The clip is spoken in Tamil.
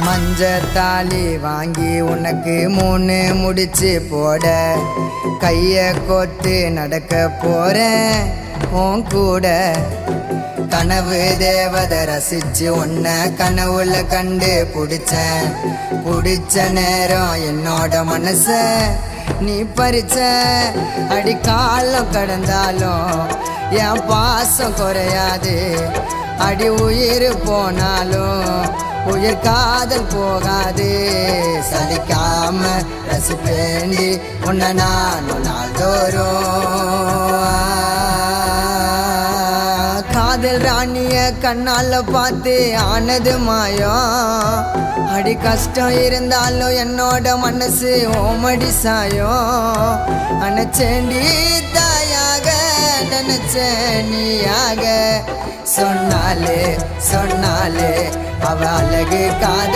மஞ்சத்தாலி வாங்கி உனக்கு 3 முடிச்சு போட கைய கோத்து நடக்க போறேன் உன் கூட. கனவு தேவதை ரசிச்சு உன்னை கனவுல கண்டு பிடிச்ச நேரம் என்னோட மனச நீ பறிச்ச. அடிக்காலம் கடந்தாலும் என் பாசம் குறையாது, அடி உயிர் போனாலும் உயிர் காதல் போகாது. சலிக்காம ரசிப்பேண்டி உன்னை நானும் நாள்தோறும். காதல் ராணிய கண்ணால பார்த்து ஆனது மாயம். அடி கஷ்டம் இருந்தாலும் என்னோட மனசு ஓமடி சாயம். அணைச்சேண்டி தாயாக நினைச்சேன் நீயாக. சொன்னாலே அவ அழகு காதல்